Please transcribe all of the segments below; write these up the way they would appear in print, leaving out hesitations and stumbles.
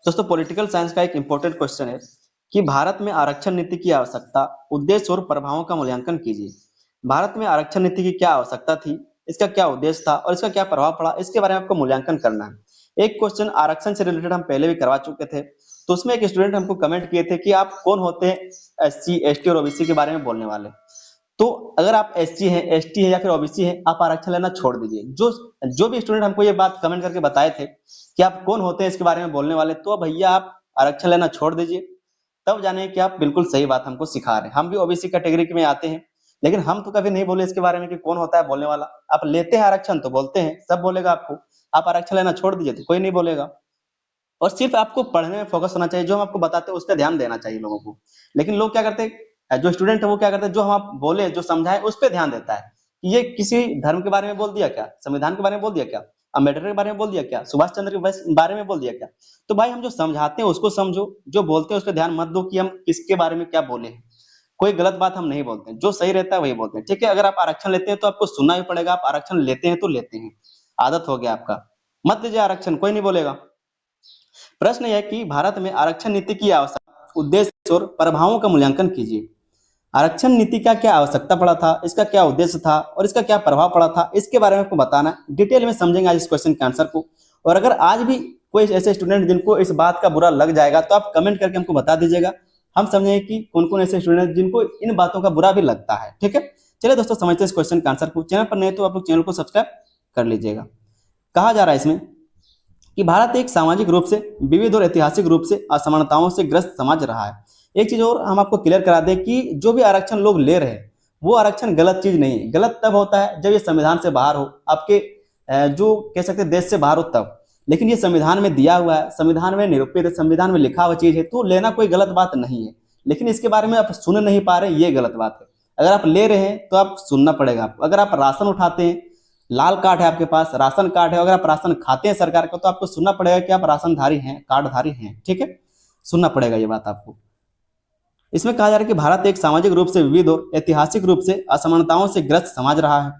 दोस्तों political science का एक इंपॉर्टेंट क्वेश्चन है कि भारत में आरक्षण नीति की आवश्यकता, उद्देश्य और प्रभावों का मूल्यांकन कीजिए। भारत में आरक्षण नीति की क्या आवश्यकता थी, इसका क्या उद्देश्य था और इसका क्या प्रभाव पड़ा, इसके बारे में आपको मूल्यांकन करना है। एक क्वेश्चन आरक्षण से रिलेटेड हम पहले भी करवा चुके थे, तो उसमें एक स्टूडेंट हमको कमेंट किए थे कि आप कौन होते हैं एससी, एसटी और ओबीसी के बारे में बोलने वाले। तो अगर आप एससी हैं, एसटी है या फिर ओबीसी हैं, आप आरक्षण लेना छोड़ दीजिए। जो जो भी स्टूडेंट हमको ये बात कमेंट करके बताए थे कि आप कौन होते हैं इसके बारे में बोलने वाले, तो भैया आप आरक्षण लेना छोड़ दीजिए। तब जाने कि आप बिल्कुल सही बात हमको सिखा रहे हैं। हम भी ओबीसी कैटेगरी में आते हैं, लेकिन हम तो कभी नहीं बोले इसके बारे में कि कौन होता है बोलने वाला। आप लेते हैं आरक्षण तो बोलते हैं, सब बोलेगा आपको। आप आरक्षण लेना छोड़ दीजिए तो कोई नहीं बोलेगा। और सिर्फ आपको पढ़ने में फोकस होना चाहिए, जो हम आपको बताते हैं उस पर ध्यान देना चाहिए लोगों को। लेकिन लोग क्या करते हैं, जो स्टूडेंट है वो क्या करते हैं, जो हम आप बोले, जो समझाए उस पर ध्यान देता है कि ये किसी धर्म के बारे में बोल दिया क्या, संविधान के बारे में बोल दिया क्या, अम्बेडकर के बारे में बोल दिया क्या, सुभाष चंद्र के बारे में बोल दिया क्या। तो भाई हम जो समझाते हैं उसको समझो, जो बोलते हैं उस पर ध्यान मत दो कि हम किसके बारे में क्या बोले हैं। कोई गलत बात हम नहीं बोलते हैं, जो सही रहता है वही बोलते हैं। ठीक है, अगर आप आरक्षण लेते हैं तो आपको सुनना भी पड़ेगा। आप आरक्षण लेते हैं तो लेते हैं, आदत हो गया आपका। मत लीजिए आरक्षण, कोई नहीं बोलेगा। प्रश्न यह है कि भारत में आरक्षण नीति की आवश्यकता, उद्देश्य और प्रभावों का मूल्यांकन कीजिए। आरक्षण नीति का क्या आवश्यकता पड़ा था, इसका क्या उद्देश्य था और इसका क्या प्रभाव पड़ा था, इसके बारे में आपको बताना है। डिटेल में समझेंगे आज इस क्वेश्चन के आंसर को। और अगर आज भी कोई ऐसे स्टूडेंट जिनको इस बात का बुरा लग जाएगा तो आप कमेंट करके हमको बता दीजिएगा। हम समझेंगे कि कौन कौन ऐसे स्टूडेंट जिनको इन बातों का बुरा भी लगता है। ठीक है, चलिए दोस्तों समझते हैं इस क्वेश्चन के आंसर को। चैनल पर नहीं तो आप लोग चैनल को सब्सक्राइब कर लीजिएगा। कहा जा रहा है इसमें कि भारत एक सामाजिक रूप से विविध और ऐतिहासिक रूप से असमानताओं से ग्रस्त समाज रहा है। एक चीज और हम आपको क्लियर करा दें कि जो भी आरक्षण लोग ले रहे हैं वो आरक्षण गलत चीज नहीं है। गलत तब होता है जब ये संविधान से बाहर हो, आपके जो कह सकते हैं देश से बाहर हो तब। लेकिन ये संविधान में दिया हुआ है, संविधान में निरूपित है, संविधान में लिखा हुआ चीज है, तो लेना कोई गलत बात नहीं है। लेकिन इसके बारे में आप सुन नहीं पा रहे, ये गलत बात है। अगर आप ले रहे हैं तो आप सुनना पड़ेगा आपको। अगर आप राशन उठाते हैं, लाल कार्ड है आपके पास, राशन कार्ड है, अगर आप राशन खाते हैं सरकार का, तो आपको सुनना पड़ेगा कि आप राशनधारी हैं, कार्डधारी हैं। ठीक है, सुनना पड़ेगा ये बात आपको। इसमें कहा जा रहा है कि भारत एक सामाजिक रूप से विविध और ऐतिहासिक रूप से असमानताओं से ग्रस्त समाज रहा है।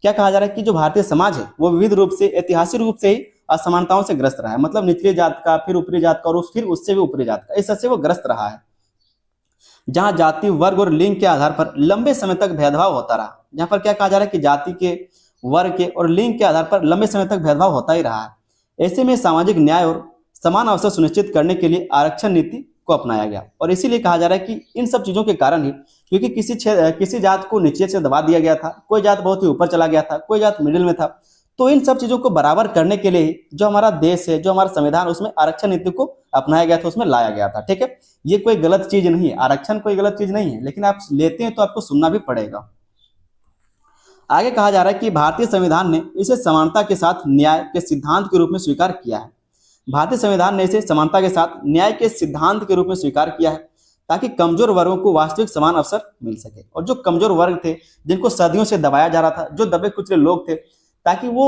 क्या कहा जा रहा है कि जो भारतीय समाज है वो विविध रूप से, ऐतिहासिक रूप से ही असमानताओं से ग्रस्त रहा है। मतलब निचली जात का, फिर ऊपरी जात का और फिर उससे भी ऊपरी जात का, इस सबसे वो ग्रस्त रहा है। जहां जाति, वर्ग और लिंग के आधार पर लंबे समय तक भेदभाव होता रहा। जहां पर क्या कहा जा रहा है कि जाति के, वर्ग के और लिंग के आधार पर लंबे समय तक भेदभाव होता ही रहा है। ऐसे में सामाजिक न्याय और समान अवसर सुनिश्चित करने के लिए आरक्षण नीति को अपनाया गया। और इसीलिए कहा जा रहा है कि इन सब चीजों के कारण ही, क्योंकि किसी जात को नीचे से दबा दिया गया था, कोई जात बहुत ही ऊपर चला गया था, कोई जात मिडिल में था, तो इन सब चीजों को बराबर करने के लिए जो हमारा देश है, जो हमारा संविधान, उसमें आरक्षण नीति को अपनाया गया था, उसमें लाया गया था। ठीक है, ये कोई गलत चीज नहीं है, आरक्षण कोई गलत चीज नहीं है, लेकिन आप लेते हैं तो आपको सुनना भी पड़ेगा। आगे कहा जा रहा है कि भारतीय संविधान ने इसे समानता के साथ न्याय के सिद्धांत के रूप में स्वीकार किया है। भारतीय संविधान ने इसे समानता के साथ न्याय के सिद्धांत के रूप में स्वीकार किया है, ताकि कमजोर वर्गों को वास्तविक समान अवसर मिल सके। और जो कमजोर वर्ग थे, जिनको सदियों से दबाया जा रहा था, जो दबे कुचले लोग थे, ताकि वो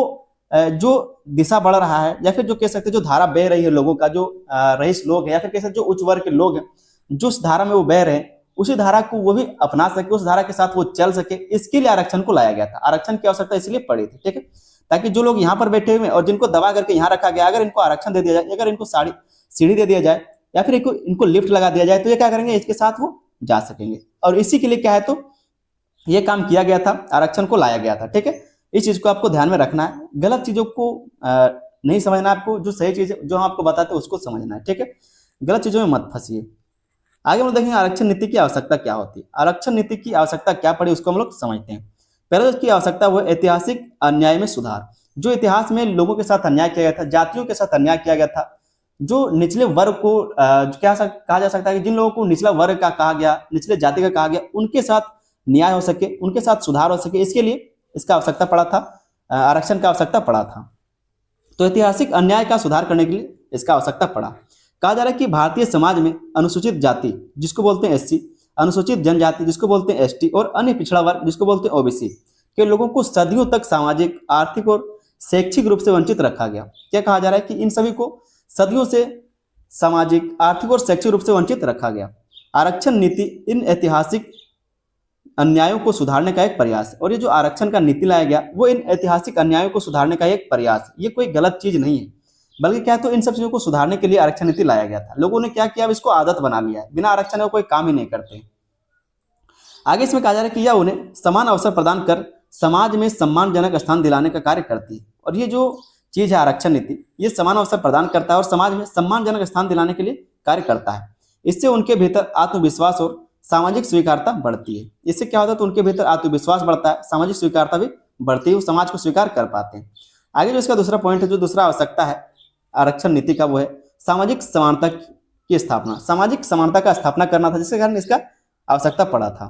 जो दिशा बढ़ रहा है, या फिर जो कह सकते जो धारा बह रही है लोगों का, जो रईस लोग हैं या फिर कह सकते जो उच्च वर्ग के लोग हैं, जो उस धारा में वो बह रहे हैं, उसी धारा को वो भी अपना सके, उस धारा के साथ वो चल सके, इसके लिए आरक्षण को लाया गया था। आरक्षण की आवश्यकता इसलिए पड़ी थी। ठीक है, ताकि जो लोग यहाँ पर बैठे हुए हैं और जिनको दबा करके यहाँ रखा गया, अगर इनको आरक्षण दे दिया जाए, अगर इनको सीढ़ी दे दिया जाए या फिर इनको लिफ्ट लगा दिया जाए, तो ये क्या करेंगे, इसके साथ वो जा सकेंगे। और इसी के लिए क्या है, तो ये काम किया गया था, आरक्षण को लाया गया था। ठीक है, इस चीज को आपको ध्यान में रखना है। गलत चीजों को नहीं समझना, आपको जो सही चीज जो हम आपको बताते हैं उसको समझना है। ठीक है, गलत चीजों में मत फंसिए। आगे हम लोग देखेंगे आरक्षण नीति की आवश्यकता क्या होती है। आरक्षण नीति की आवश्यकता क्या पड़ी उसको हम लोग समझते हैं। पहले उसकी आवश्यकता वो ऐतिहासिक अन्याय में सुधार। जो इतिहास में लोगों के साथ अन्याय किया गया था, जातियों के साथ अन्याय किया गया था, जो निचले वर्ग को कहा जा सकता है कि जिन लोगों को निचला वर्ग का कहा गया, निचले जाति का कहा गया, उनके साथ न्याय हो सके, उनके साथ सुधार हो सके, इसके लिए इसका आवश्यकता पड़ा था, आरक्षण का आवश्यकता पड़ा था। तो ऐतिहासिक अन्याय का सुधार करने के लिए इसका आवश्यकता पड़ा। कहा जा रहा है कि भारतीय समाज में अनुसूचित जाति जिसको बोलते हैं एससी, अनुसूचित जनजाति जिसको बोलते हैं एसटी और अन्य पिछड़ा वर्ग जिसको बोलते हैं ओबीसी के लोगों को सदियों तक सामाजिक, आर्थिक और शैक्षिक रूप से वंचित रखा गया। क्या कहा जा रहा है कि इन सभी को सदियों से सामाजिक, आर्थिक और शैक्षिक रूप से वंचित रखा गया। आरक्षण नीति इन ऐतिहासिक अन्यायों को सुधारने का एक प्रयास है। और ये जो आरक्षण का नीति लाया गया वो इन ऐतिहासिक अन्यायों को सुधारने का एक प्रयास है, ये कोई गलत चीज नहीं है। बल्कि क्या है तो इन सब चीजों को सुधारने के लिए आरक्षण नीति लाया गया था। लोगों ने क्या किया, अब इसको आदत बना लिया है, बिना आरक्षण के कोई काम ही नहीं करते। आगे इसमें कहा जा रहा है कि यह उन्हें समान अवसर प्रदान कर समाज में सम्मानजनक स्थान दिलाने का कार्य करती है। और ये जो चीज है आरक्षण नीति, ये समान अवसर प्रदान करता है और समाज में सम्मानजनक स्थान दिलाने के लिए कार्य करता है। इससे उनके भीतर आत्मविश्वास और सामाजिक स्वीकारता बढ़ती है। इससे क्या होता है तो उनके भीतर आत्मविश्वास बढ़ता है, सामाजिक स्वीकारता भी बढ़ती है, वो समाज को स्वीकार कर पाते हैं। आगे जो इसका दूसरा पॉइंट है, जो दूसरा आवश्यकता है आरक्षण नीति का, वो है सामाजिक समानता की स्थापना। सामाजिक समानता का स्थापना करना था, जिसके कारण इसका आवश्यकता पड़ा था।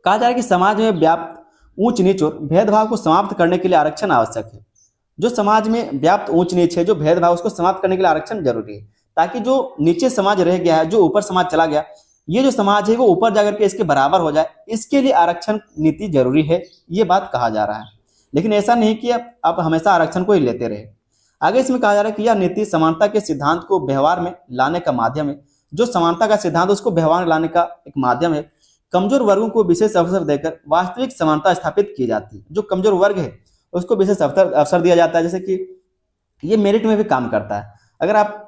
कहा जा रहा है कि समाज में व्याप्त ऊंच नीच और भेदभाव को समाप्त करने के लिए आरक्षण आवश्यक है। जो समाज में व्याप्त ऊंच नीच है, जो भेदभाव, उसको समाप्त करने के लिए आरक्षण जरूरी है, ताकि जो नीचे समाज रह गया है, जो ऊपर समाज चला गया, ये जो समाज है वो ऊपर जाकर के इसके बराबर हो जाए, इसके लिए आरक्षण नीति जरूरी है, ये बात कहा जा रहा है। लेकिन ऐसा नहीं कि आप हमेशा आरक्षण को ही लेते रहे। आगे इसमें कहा जा रहा है कि यह नीति समानता के सिद्धांत को व्यवहार में लाने का माध्यम है। जो समानता का सिद्धांत उसको व्यवहार में लाने का एक माध्यम है। कमजोर वर्गों को विशेष अवसर देकर वास्तविक समानता स्थापित की जाती है। जो कमजोर वर्ग है उसको विशेष अवसर दिया जाता है, जैसे कि ये मेरिट में भी काम करता है। अगर आप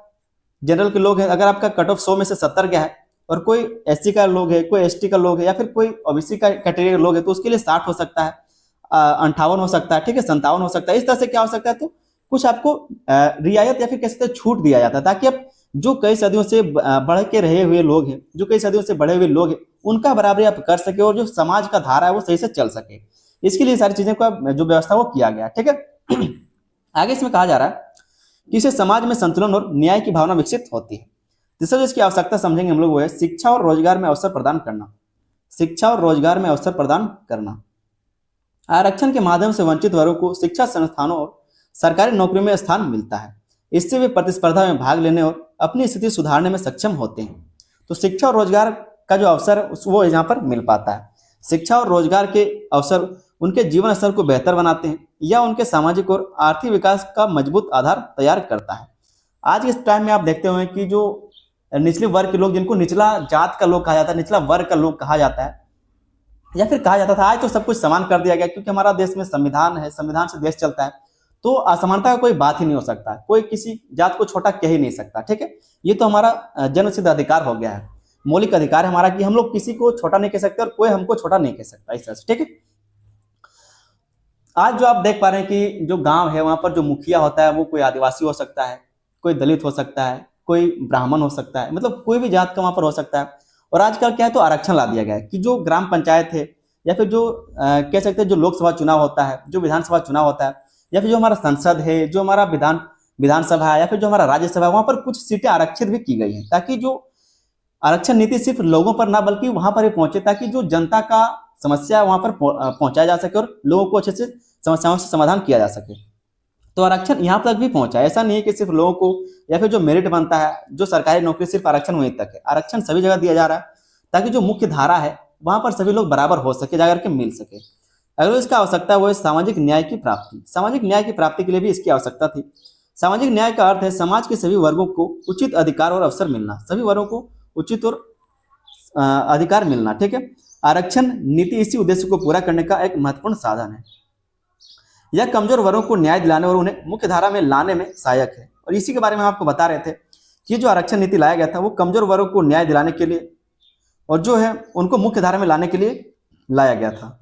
जनरल के लोग हैं, अगर आपका कट ऑफ 100 में से 70 गया है और कोई एससी का लोग है, कोई एसटी का लोग है, या फिर कोई ओबीसी का कैटेगरी का लोग है, तो उसके लिए 60 हो सकता है, 58 हो सकता है, ठीक है, 57 हो सकता है। इस तरह से क्या हो सकता है, तो कुछ आपको रियायत या फिर कह सकते हैं छूट दिया जाता है, ताकि आप जो कई सदियों से बढ़ के रहे हुए लोग हैं, जो कई सदियों से बढ़े हुए लोग हैं, उनका बराबरी आप कर सके और जो समाज का धारा है वो सही से चल सके। इसके लिए सारी चीजें का जो व्यवस्था वो किया गया, ठीक है। आगे इसमें कहा जा रहा है कि इससे समाज में संतुलन और न्याय की भावना विकसित होती है। तीसरा जो इसकी आवश्यकता समझेंगे हम लोग, वो है शिक्षा और रोजगार में अवसर प्रदान करना। शिक्षा और रोजगार में अवसर प्रदान करना। आरक्षण के माध्यम से वंचित वर्गों को शिक्षा संस्थानों और सरकारी नौकरियों में स्थान मिलता है। इससे वे प्रतिस्पर्धा में भाग लेने और अपनी स्थिति सुधारने में सक्षम होते हैं। तो शिक्षा और रोजगार का जो अवसर वो यहाँ पर मिल पाता है। शिक्षा और रोजगार के अवसर उनके जीवन स्तर को बेहतर बनाते हैं या उनके सामाजिक और आर्थिक विकास का मजबूत आधार तैयार करता है। आज के टाइम में आप देखते हुए कि जो निचले वर्ग के लोग, जिनको निचला जात का लोग कहा जाता है, निचला वर्ग का लोग कहा जाता है या फिर कहा जाता था, आज तो सब कुछ समान कर दिया गया, क्योंकि हमारा देश में संविधान है, संविधान से देश चलता है, तो असमानता का कोई बात ही नहीं हो सकता। कोई किसी जात को छोटा कह ही नहीं सकता, ठीक है। ये तो हमारा जन्मसिद्ध अधिकार हो गया है, मौलिक अधिकार है हमारा कि हम लोग किसी को छोटा नहीं कह सकते और कोई हमको छोटा नहीं कह सकता, इस तरह से, ठीक है। आज जो आप देख पा रहे हैं कि जो गांव है वहां पर जो मुखिया होता है वो कोई आदिवासी हो सकता है, कोई दलित हो सकता है, कोई ब्राह्मण हो सकता है, मतलब कोई भी जात का वहां पर हो सकता है। और आजकल क्या है तो आरक्षण ला दिया गया है कि जो ग्राम पंचायत है या फिर जो कह सकते हैं जो लोकसभा चुनाव होता है, जो विधानसभा चुनाव होता है, या फिर जो हमारा संसद है, जो हमारा विधानसभा है, या फिर जो हमारा राज्यसभा है, वहां पर कुछ सीटें आरक्षित भी की गई है, ताकि जो आरक्षण नीति सिर्फ लोगों पर ना बल्कि वहां पर ही पहुंचे, ताकि जो जनता का समस्या वहां पर पहुंचाया जा सके और लोगों को अच्छे से समस्याओं से समाधान किया जा सके। तो आरक्षण यहाँ तक भी पहुंचा। ऐसा नहीं है कि सिर्फ लोगों को या फिर जो मेरिट बनता है, जो सरकारी नौकरी, सिर्फ आरक्षण वहीं तक है। आरक्षण सभी जगह दिया जा रहा है, ताकि जो मुख्य धारा है वहां पर सभी लोग बराबर हो सके, जाकर के मिल सके। अगर इसका आवश्यकता है वो है सामाजिक न्याय की प्राप्ति। सामाजिक न्याय की प्राप्ति के लिए भी इसकी आवश्यकता थी। सामाजिक न्याय का अर्थ है समाज के सभी वर्गों को उचित अधिकार और अवसर मिलना, सभी वर्गों को उचित और अधिकार मिलना, ठीक है। आरक्षण नीति इसी उद्देश्य को पूरा करने का एक महत्वपूर्ण साधन है। यह कमजोर वर्गों को न्याय दिलाने और उन्हें मुख्य धारा में लाने में सहायक है। और इसी के बारे में आपको बता रहे थे कि जो आरक्षण नीति लाया गया था वो कमजोर वर्गों को न्याय दिलाने के लिए और जो है उनको मुख्य धारा में लाने के लिए लाया गया था।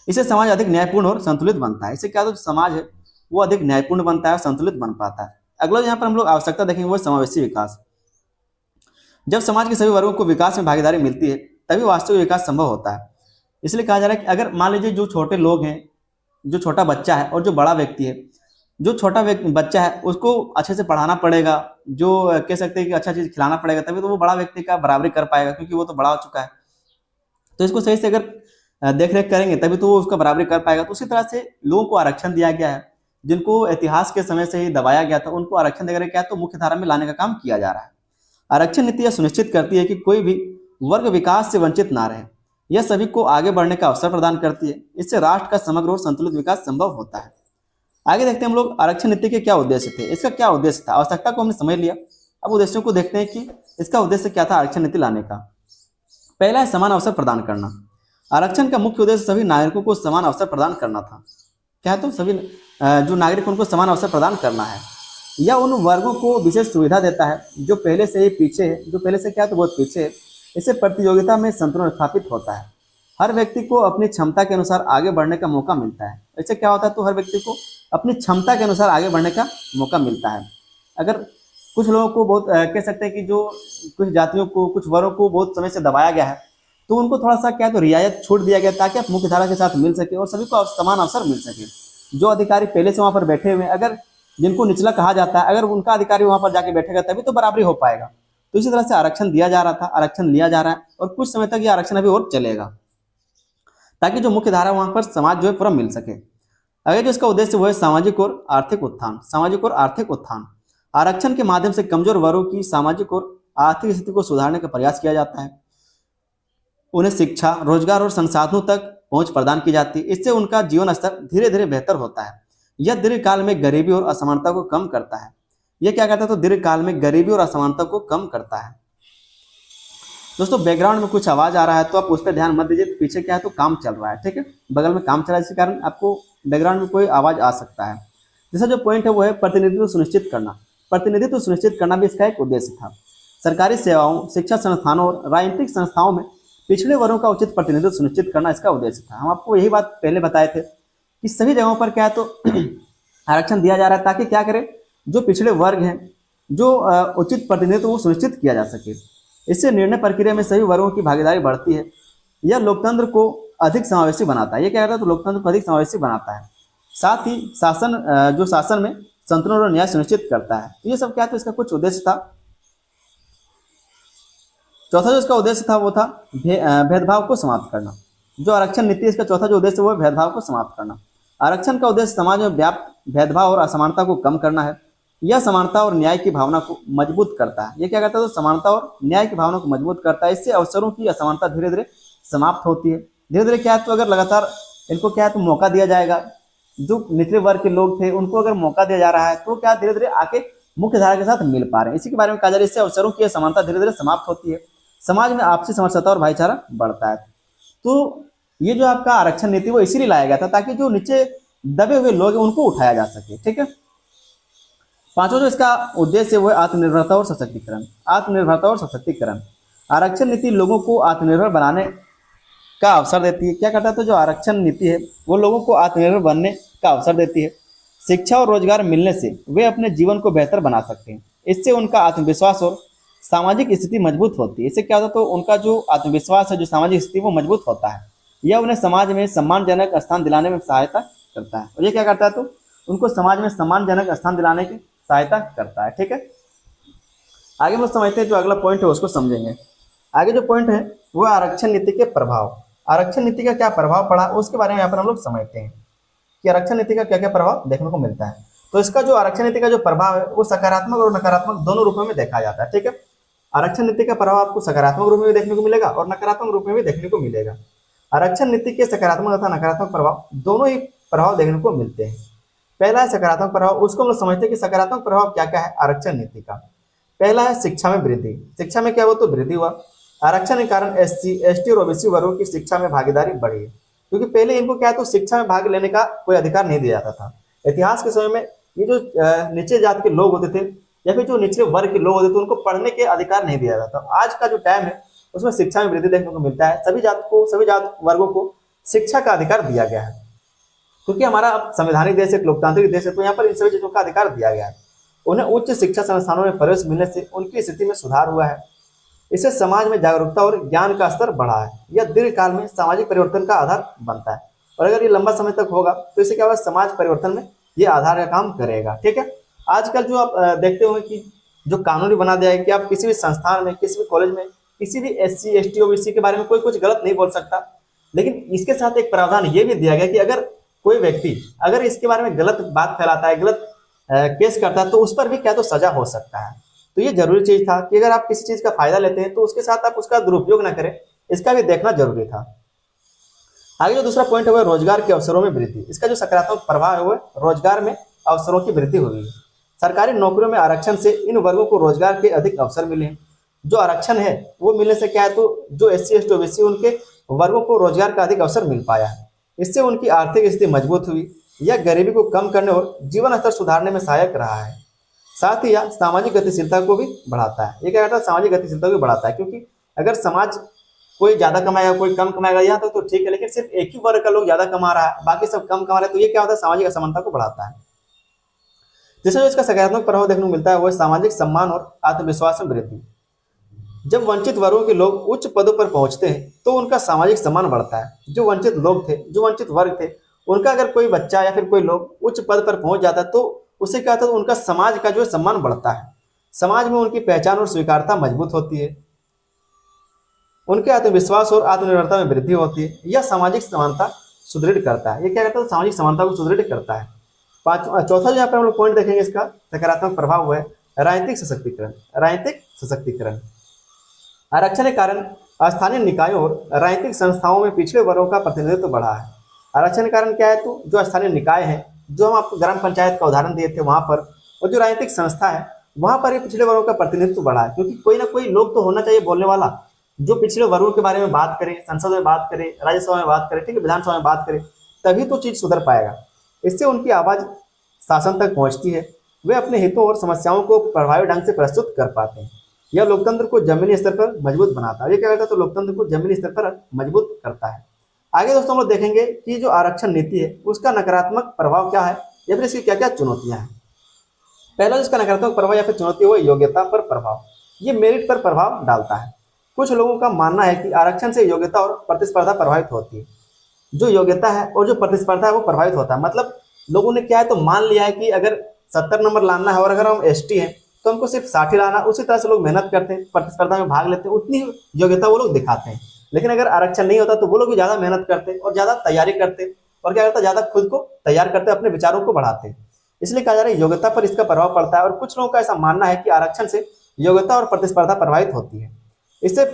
इससे समाज अधिक न्यायपूर्ण और संतुलित बनता है। इससे क्या तो समाज है वो अधिक न्यायपूर्ण बनता है, संतुलित बन पाता है। अगला यहाँ पर हम लोग आवश्यकता देखेंगे वो समावेशी विकास। जब समाज के सभी वर्गों को विकास में भागीदारी मिलती है तभी वास्तविक विकास संभव होता है। इसलिए कहा जा रहा है कि अगर मान लीजिए जो छोटे लोग हैं, जो छोटा बच्चा है और जो बड़ा व्यक्ति है, जो छोटा बच्चा है उसको अच्छे से पढ़ाना पड़ेगा, जो कह सकते हैं कि अच्छा चीज खिलाना पड़ेगा, तभी तो वो बड़ा व्यक्ति का बराबरी कर पाएगा, क्योंकि वो तो बड़ा हो चुका है। तो इसको सही से अगर देख रेख करेंगे तभी तो वो उसका बराबरी कर पाएगा। तो उसी तरह से लोगों को आरक्षण दिया गया है, जिनको इतिहास के समय से ही दबाया गया था उनको आरक्षण देकर क्या तो मुख्य धारा में लाने का काम किया जा रहा है। आरक्षण नीति यह सुनिश्चित करती है कि कोई भी वर्ग विकास से वंचित ना रहे। यह सभी को आगे बढ़ने का अवसर प्रदान करती है। इससे राष्ट्र का समग्र और संतुलित विकास संभव होता है। आगे देखते हैं हम लोग आरक्षण नीति के क्या उद्देश्य थे। इसका क्या उद्देश्य था, आवश्यकता को हमने समझ लिया, अब उद्देश्यों को देखते हैं कि इसका उद्देश्य क्या था आरक्षण नीति लाने का। पहला है समान अवसर प्रदान करना। आरक्षण का मुख्य उद्देश्य सभी नागरिकों को समान अवसर प्रदान करना था। क्या तो सभी जो नागरिक उनको समान अवसर प्रदान करना है। यह उन वर्गों को विशेष सुविधा देता है जो पहले से ही पीछे है, जो पहले से क्या तो बहुत पीछे है। इससे प्रतियोगिता में संतुलन स्थापित होता है। हर व्यक्ति को अपनी क्षमता के अनुसार आगे बढ़ने का मौका मिलता है। इससे क्या होता है, तो हर व्यक्ति को अपनी क्षमता के अनुसार आगे बढ़ने का मौका मिलता है। अगर कुछ लोगों को बहुत कह सकते हैं कि जो कुछ जातियों को, कुछ वर्गों को बहुत समय से दबाया गया है, तो उनको थोड़ा सा क्या तो रियायत छूट दिया गया ताकि आप मुख्य धारा के साथ मिल सके और सभी को समान अवसर मिल सके। जो अधिकारी पहले से वहाँ पर बैठे हुए हैं, अगर जिनको निचला कहा जाता है, अगर उनका अधिकारी वहाँ पर जाके बैठेगा तभी तो बराबरी हो पाएगा। तो इसी तरह से आरक्षण दिया जा रहा था, आरक्षण लिया जा रहा है और कुछ समय तक ये आरक्षण अभी और चलेगा ताकि जो मुख्य धारा वहाँ पर समाज जो है पूरा मिल सके। अगर जो इसका उद्देश्य वो है सामाजिक और आर्थिक उत्थान, सामाजिक और आर्थिक उत्थान। आरक्षण के माध्यम से कमजोर वर्गों की सामाजिक और आर्थिक स्थिति को सुधारने का प्रयास किया जाता है। उन्हें शिक्षा, रोजगार और संसाधनों तक पहुंच प्रदान की जाती है। इससे उनका जीवन स्तर धीरे धीरे बेहतर होता है। यह दीर्घकाल में गरीबी और असमानता को कम करता है। यह क्या करता है, तो दीर्घकाल में गरीबी और असमानता को कम करता है। दोस्तों बैकग्राउंड में कुछ आवाज आ रहा है तो आप उस पर ध्यान मत दीजिए, पीछे क्या है तो काम चल रहा है, ठीक है, बगल में काम चल रहा है, इसी कारण आपको बैकग्राउंड में कोई आवाज आ सकता है। दूसरा जो पॉइंट है वो है प्रतिनिधित्व सुनिश्चित करना। प्रतिनिधित्व सुनिश्चित करना भी इसका एक उद्देश्य था। सरकारी सेवाओं, शिक्षा संस्थानों और राजनीतिक संस्थाओं में पिछड़े वर्गों का उचित प्रतिनिधित्व सुनिश्चित करना इसका उद्देश्य था। हम आपको यही बात पहले बताए थे कि सभी जगहों पर क्या है तो आरक्षण दिया जा रहा है ताकि क्या करे, जो पिछड़े वर्ग हैं, जो उचित प्रतिनिधित्व वो सुनिश्चित किया जा सके। इससे निर्णय प्रक्रिया में सभी वर्गों की भागीदारी बढ़ती है। यह लोकतंत्र को अधिक समावेशी बनाता है। ये क्या करता है, तो लोकतंत्र को अधिक समावेशी बनाता है। साथ ही शासन में संतुलन और न्याय सुनिश्चित करता है। ये सब क्या, तो इसका कुछ उद्देश्य था। चौथा जो इसका उद्देश्य था वो था भेदभाव को समाप्त करना। जो आरक्षण नीति, इसका चौथा जो उद्देश्य वो है भेदभाव को समाप्त करना। आरक्षण का उद्देश्य समाज में व्याप्त भेदभाव और असमानता को कम करना है। यह समानता और न्याय की भावना को मजबूत करता है। ये क्या करता है, तो समानता और न्याय की भावना को मजबूत करता है। इससे अवसरों की असमानता धीरे धीरे समाप्त होती है। धीरे धीरे क्या है, तो अगर लगातार इनको क्या है तो मौका दिया जाएगा, जो निचले वर्ग के लोग थे उनको अगर मौका दिया जा रहा है तो क्या धीरे धीरे आके मुख्य धारा के साथ मिल पा रहे हैं। इसी के बारे में कहा जा रहा है, इससे अवसरों की समानता धीरे धीरे समाप्त होती है। समाज में आपसी समरसता और भाईचारा बढ़ता है। तो ये जो आपका आरक्षण नीति वो इसीलिए लाया गया था ताकि जो नीचे दबे हुए लोग हैं उनको उठाया जा सके, ठीक है। पांचवा जो इसका उद्देश्य वो है आत्मनिर्भरता और सशक्तिकरण। आत्मनिर्भरता और सशक्तिकरण। आरक्षण नीति लोगों को आत्मनिर्भर बनाने का अवसर देती है। क्या करता है, तो जो आरक्षण नीति है वो लोगों को आत्मनिर्भर बनने का अवसर देती है। शिक्षा और रोजगार मिलने से वे अपने जीवन को बेहतर बना सकते हैं। इससे उनका आत्मविश्वास और सामाजिक स्थिति मजबूत होती है। इससे क्या होता है, तो उनका जो आत्मविश्वास है, जो सामाजिक स्थिति वो मजबूत होता है। यह उन्हें समाज में सम्मानजनक स्थान दिलाने में सहायता करता है। और ये क्या करता है, तो उनको समाज में सम्मानजनक स्थान दिलाने की सहायता करता है, ठीक है। आगे हम लोग समझते हैं, जो अगला पॉइंट है उसको समझेंगे। आगे जो पॉइंट है वो आरक्षण नीति के प्रभाव। आरक्षण नीति का क्या प्रभाव पड़ा उसके बारे में यहाँ पर हम लोग समझते हैं कि आरक्षण नीति का क्या क्या प्रभाव देखने को मिलता है। तो इसका जो आरक्षण नीति का जो प्रभाव है वो सकारात्मक और नकारात्मक दोनों रूपों में देखा जाता है, ठीक है। आरक्षण नीति का प्रभाव आपको सकारात्मक रूप में भी देखने को मिलेगा और नकारात्मक रूप में भी देखने को मिलेगा। आरक्षण नीति के सकारात्मक तथा नकारात्मक प्रभाव दोनों ही प्रभाव देखने को मिलते हैं। पहला है सकारात्मक प्रभाव। उसको हम लोग समझते हैं कि सकारात्मक प्रभाव क्या क्या है आरक्षण नीति का। पहला है शिक्षा में वृद्धि। शिक्षा में क्या हुआ, तो वृद्धि हुआ। आरक्षण के कारण एससी, एसटी और ओबीसी वर्गों की शिक्षा में भागीदारी बढ़ी, क्योंकि पहले इनको क्या है तो शिक्षा में भाग लेने का कोई अधिकार नहीं दिया जाता था। इतिहास के समय में ये जो नीचे जात के लोग होते थे या फिर जो निचले वर्ग के लोग होते थे उनको पढ़ने के अधिकार नहीं दिया जाता। आज का जो टाइम है उसमें शिक्षा में वृद्धि देखने को मिलता है। सभी जात वर्गों को शिक्षा का अधिकार दिया गया है, क्योंकि हमारा संवैधानिक देश, एक लोकतांत्रिक देश है, तो यहाँ पर इन सभी चीजों का अधिकार दिया गया है। उन्हें उच्च शिक्षा संस्थानों में प्रवेश मिलने से उनकी स्थिति में सुधार हुआ है। इससे समाज में जागरूकता और ज्ञान का स्तर बढ़ा है। यह दीर्घकाल में सामाजिक परिवर्तन का आधार बनता है, और अगर ये लंबा समय तक होगा तो इससे क्या होगा, समाज परिवर्तन में ये आधार का काम करेगा, ठीक है। आजकल जो आप देखते होंगे कि जो कानूनी बना दिया है कि आप किसी भी संस्थान में, किसी भी कॉलेज में किसी भी एससी, एसटी, ओबीसी के बारे में कोई कुछ गलत नहीं बोल सकता। लेकिन इसके साथ एक प्रावधान ये भी दिया गया कि अगर कोई व्यक्ति अगर इसके बारे में गलत बात फैलाता है, गलत केस करता है, तो उस पर भी क्या तो सजा हो सकता है। तो ये जरूरी चीज था कि अगर आप किसी चीज का फायदा लेते हैं तो उसके साथ आप उसका दुरुपयोग ना करें, इसका भी देखना जरूरी था। आगे जो दूसरा पॉइंट है वो रोजगार के अवसरों में वृद्धि। इसका जो सकारात्मक प्रभाव है वो रोजगार में अवसरों की वृद्धि हुई है। सरकारी नौकरियों में आरक्षण से इन वर्गों को रोजगार के अधिक अवसर मिले हैं। जो आरक्षण है वो मिलने से क्या है, तो जो एससी, एसटी, ओबीसी उनके वर्गों को रोजगार का अधिक अवसर मिल पाया है। इससे उनकी आर्थिक स्थिति मजबूत हुई। यह गरीबी को कम करने और जीवन स्तर सुधारने में सहायक रहा है। साथ ही यह सामाजिक गतिशीलता को भी बढ़ाता है। ये क्या करता है, सामाजिक गतिशीलता को भी बढ़ाता है, क्योंकि अगर समाज कोई ज्यादा कमाएगा कोई कम कमाएगा यहाँ तो ठीक है, लेकिन सिर्फ एक ही वर्ग का लोग ज्यादा कमा रहा है बाकी सब कम कमा रहे हैं, तो ये क्या होता है, सामाजिक असमानता को बढ़ाता है। जिससे जो इसका सकारात्मक प्रभाव देखने को मिलता है वो सामाजिक सम्मान और आत्मविश्वास में वृद्धि। जब वंचित वर्गों के लोग उच्च पदों पर पहुंचते हैं तो उनका सामाजिक सम्मान बढ़ता है। जो वंचित लोग थे, जो वंचित वर्ग थे, उनका अगर कोई बच्चा या फिर कोई लोग उच्च पद पर पहुंच जाता है तो उससे क्या होता है, उनका समाज का जो सम्मान बढ़ता है, समाज में उनकी पहचान और स्वीकारता मजबूत होती है, उनके आत्मविश्वास और आत्मनिर्भरता में वृद्धि होती है। यह सामाजिक समानता सुदृढ़ करता है। ये क्या करता है, सामाजिक समानता को सुदृढ़ करता है। चौथा जो यहाँ पर हम लोग पॉइंट देखेंगे इसका सकारात्मक प्रभाव है राजनीतिक सशक्तिकरण। राजनीतिक सशक्तिकरण, आरक्षण के कारण स्थानीय निकायों और राजनीतिक संस्थाओं में पिछड़े वर्गों का प्रतिनिधित्व बढ़ा है। आरक्षण के कारण क्या है, तो जो स्थानीय निकाय है, जो हम आपको ग्राम पंचायत का उदाहरण दिए थे वहां पर, और जो राजनीतिक संस्था है वहां पर ये पिछड़े वर्गों का प्रतिनिधित्व बढ़ा है, क्योंकि कोई ना कोई लोग तो होना चाहिए बोलने वाला, जो पिछड़े वर्गों के बारे में बात करे, संसद में बात करे, राज्यसभा में बात करे, ठीक है, विधानसभा में बात करे, तभी तो चीज सुधर पाएगा। इससे उनकी आवाज शासन तक पहुंचती है, वे अपने हितों और समस्याओं को प्रभावी ढंग से प्रस्तुत कर पाते हैं। यह लोकतंत्र को जमीनी स्तर पर मजबूत बनाता है। ये क्या करता है, तो लोकतंत्र को जमीनी स्तर पर मजबूत करता है। आगे दोस्तों हम लोग देखेंगे कि जो आरक्षण नीति है उसका नकारात्मक प्रभाव क्या है या फिर इसकी क्या क्या चुनौतियां हैं। पहला जिसका नकारात्मक प्रभाव या फिर चुनौती हो, योग्यता पर प्रभाव। ये मेरिट पर प्रभाव डालता है। कुछ लोगों का मानना है कि आरक्षण से योग्यता और प्रतिस्पर्धा प्रभावित होती है। जो योग्यता है और जो प्रतिस्पर्धा है वो प्रभावित होता है। मतलब लोगों ने क्या है, तो मान लिया है कि अगर 70 नंबर लाना है और अगर हम एसटी हैं तो हमको सिर्फ 60 लाना, उसी तरह से लोग मेहनत करते हैं, प्रतिस्पर्धा में भाग लेते हैं, उतनी योग्यता वो लोग दिखाते हैं। लेकिन अगर आरक्षण नहीं होता तो वो लोग भी ज्यादा मेहनत करते और ज्यादा तैयारी करते और क्या करता है, ज्यादा खुद को तैयार करते, अपने विचारों को बढ़ाते हैं। इसलिए कहा जा रहा है योग्यता पर इसका प्रभाव पड़ता है। और कुछ लोगों का ऐसा मानना है कि आरक्षण से योग्यता और प्रतिस्पर्धा प्रभावित होती है। इससे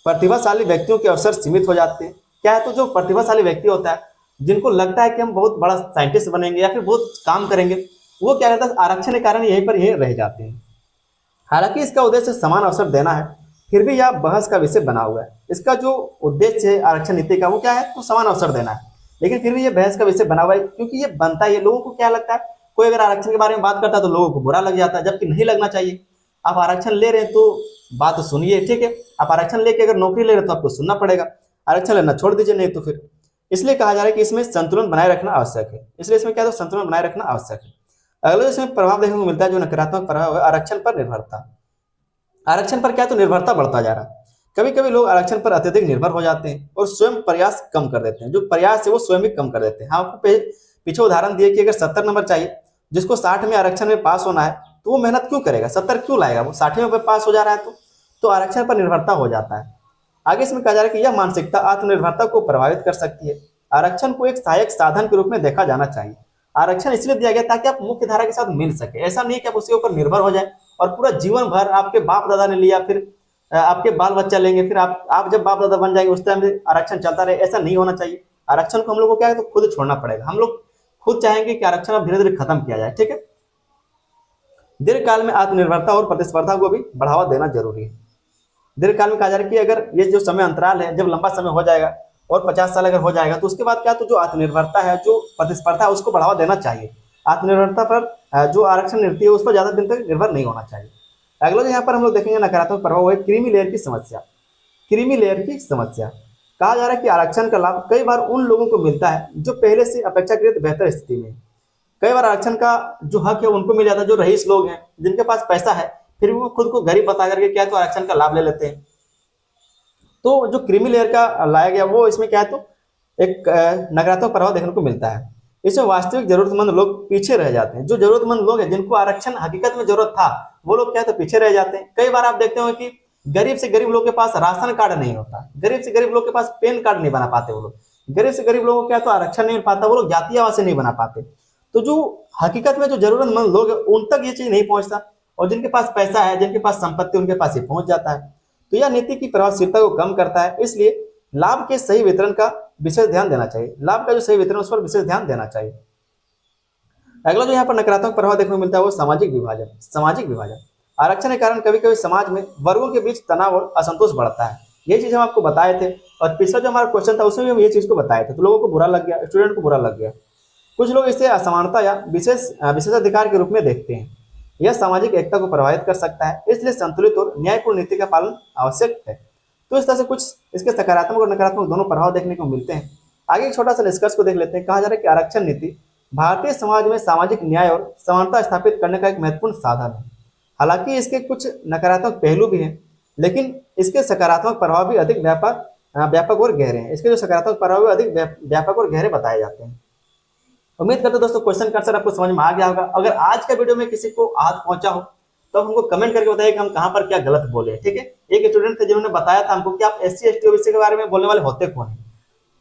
प्रतिभाशाली व्यक्तियों के अवसर सीमित हो जाते हैं। क्या है, तो जो प्रतिभाशाली व्यक्ति होता है, जिनको लगता है कि हम बहुत बड़ा साइंटिस्ट बनेंगे या फिर बहुत काम करेंगे, वो क्या करता है, आरक्षण के कारण यहीं पर यहीं रह जाते हैं। हालांकि इसका उद्देश्य समान अवसर देना है, फिर भी यह बहस का विषय बना हुआ है। इसका जो उद्देश्य है आरक्षण नीति का वो क्या है, तो समान अवसर देना है, लेकिन फिर भी ये बहस का विषय बना हुआ है, क्योंकि ये बनता है, लोगों को क्या लगता है, कोई अगर आरक्षण के बारे में बात करता है तो लोगों को बुरा लग जाता है, जबकि नहीं लगना चाहिए। आप आरक्षण ले रहे हैं तो बात तो सुनिए, ठीक है। आप आरक्षण लेके अगर नौकरी ले रहे हैं तो आपको सुनना पड़ेगा, आरक्षण लेना छोड़ दीजिए नहीं तो फिर। इसलिए कहा जा रहा है कि इसमें संतुलन बनाए रखना आवश्यक है। इसलिए इसमें क्या है, तो संतुलन बनाए रखना आवश्यक है। अगला इसमें प्रभाव देखने को मिलता है जो नकारात्मक प्रभाव है आरक्षण पर निर्भरता। आरक्षण पर क्या है, तो निर्भरता बढ़ता जा रहा है। कभी कभी लोग आरक्षण पर अत्यधिक निर्भर हो जाते हैं और स्वयं प्रयास कम कर देते हैं। जो प्रयास है वो स्वयं ही कम कर देते हैं। हाँ, आपको पीछे उदाहरण दिए कि अगर 70 नंबर चाहिए, जिसको 60 में आरक्षण में पास होना है, तो वो मेहनत क्यों करेगा, 70 क्यों लाएगा, वो 60 में पास हो जा रहा है। तो आरक्षण पर निर्भरता हो जाता है। आगे इसमें कहा जा रहा है कि यह मानसिकता आत्मनिर्भरता को प्रभावित कर सकती है। आरक्षण को एक सहायक साधन के रूप में देखा जाना चाहिए। आरक्षण इसलिए दिया गया ताकि आप मुख्य धारा के साथ मिल सके। ऐसा नहीं कि आप उसके ऊपर निर्भर हो जाए और पूरा जीवन भर आपके बाप दादा ने लिया, फिर आपके बाल बच्चा लेंगे, फिर आप जब बाप दादा बन जाएंगे उस टाइम में आरक्षण चलता रहे। ऐसा नहीं होना चाहिए। आरक्षण को हम लोग को क्या है, तो खुद छोड़ना पड़ेगा। हम लोग खुद चाहेंगे कि आरक्षण अब धीरे धीरे खत्म किया जाए, ठीक है। दीर्घकाल में आत्मनिर्भरता और प्रतिस्पर्धा को भी बढ़ावा देना जरूरी है। दीर्घकाल में कहा जा रहा है कि अगर ये जो समय अंतराल है, जब लंबा समय हो जाएगा और 50 साल अगर हो जाएगा, तो उसके बाद क्या, तो जो आत्मनिर्भरता है, जो प्रतिस्पर्धा है, उसको बढ़ावा देना चाहिए। आत्मनिर्भरता पर जो आरक्षण नीति है उस पर ज्यादा दिन तक निर्भर नहीं होना चाहिए। अगला यहाँ पर हम लोग देखेंगे नकारात्मक प्रभाव है क्रीमी लेयर की समस्या। क्रीमी लेयर की समस्या, कहा जा रहा है कि आरक्षण का लाभ कई बार उन लोगों को मिलता है जो पहले से अपेक्षाकृत बेहतर स्थिति में। कई बार आरक्षण का जो हक है उनको मिल जाता है, जो रईस लोग हैं, जिनके पास पैसा है, फिर वो खुद को गरीब बता करके क्या, तो आरक्षण का लाभ ले लेते हैं। तो जो क्रीमी लेयर का लाया गया वो इसमें क्या है, तो एक नकारात्मक प्रभाव देखने को मिलता है। इसमें वास्तविक जरूरतमंद लोग पीछे रह जाते हैं। जो जरूरतमंद लोग हैं, जिनको आरक्षण हकीकत में जरूरत था, वो लोग क्या, तो पीछे रह जाते हैं। कई बार आप देखते हो कि गरीब से गरीब लोग के पास राशन कार्ड नहीं होता, गरीब से गरीब लोग के पास पैन कार्ड नहीं बना पाते वो लोग, गरीब से गरीब लोगों को क्या, तो आरक्षण नहीं मिल पाता, वो लोग जातीय आवास नहीं बना पाते। तो जो हकीकत में जो जरूरतमंद लोग हैं उन तक ये चीज नहीं पहुंचता, और जिनके पास पैसा है, जिनके पास संपत्ति, उनके पास ये पहुंच जाता है। तो यह नीति की प्रभावशीलता को कम करता है। इसलिए लाभ के सही वितरण का विशेष ध्यान देना चाहिए। लाभ का जो सही वितरण उस पर विशेष ध्यान देना चाहिए। अगला जो यहाँ पर नकारात्मक प्रभाव देखने को मिलता है वो सामाजिक विभाजन। सामाजिक विभाजन, आरक्षण के कारण कभी कभी समाज में वर्गों के बीच तनाव और असंतोष बढ़ता है। ये चीज हम आपको बताए थे, और पिछला जो हमारा क्वेश्चन था उसमें भी हम ये चीज को बताए थे, तो लोगों को बुरा लग गया, स्टूडेंट को बुरा लग गया। कुछ लोग इसे असमानता या विशेषाधिकार के रूप में देखते हैं। यह सामाजिक एकता को प्रभावित कर सकता है, इसलिए संतुलित और न्यायपूर्ण नीति का पालन आवश्यक है। तो इस तरह से कुछ इसके सकारात्मक और नकारात्मक दोनों प्रभाव देखने को मिलते हैं। आगे एक छोटा सा निष्कर्ष को देख लेते हैं। कहा जा रहा है कि आरक्षण नीति भारतीय समाज में सामाजिक न्याय और समानता स्थापित करने का एक महत्वपूर्ण साधन है। हालांकि इसके कुछ नकारात्मक पहलू भी हैं, लेकिन इसके सकारात्मक प्रभाव भी अधिक व्यापक और गहरे हैं। इसके जो सकारात्मक प्रभाव भी अधिक व्यापक और गहरे बताए जाते हैं। उम्मीद करते दोस्तों क्वेश्चन का आंसर आपको समझ में आ गया होगा। अगर आज का वीडियो में किसी को हाथ पहुंचा हो तो आप हमको कमेंट करके बताइए कि हम कहां पर क्या गलत बोले। ठीक है, एक स्टूडेंट थे जिन्होंने बताया था हमको कि आप SC ST OBC के बारे में बोलने वाले होते कौन है।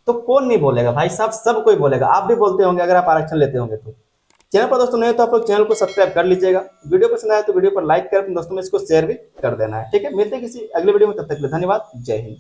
तो कौन नहीं बोलेगा भाई साहब, सब कोई बोलेगा। आप भी बोलते होंगे अगर आप आरक्षण लेते होंगे तो। चैनल पर दोस्तों नए तो आप लोग चैनल को सब्सक्राइब कर लीजिएगा। वीडियो पसंद आए तो वीडियो पर लाइक कर अपने दोस्तों में इसको शेयर भी कर देना है। ठीक है, मिलते हैं किसी अगले वीडियो में, तब तक के लिए धन्यवाद। जय हिंद।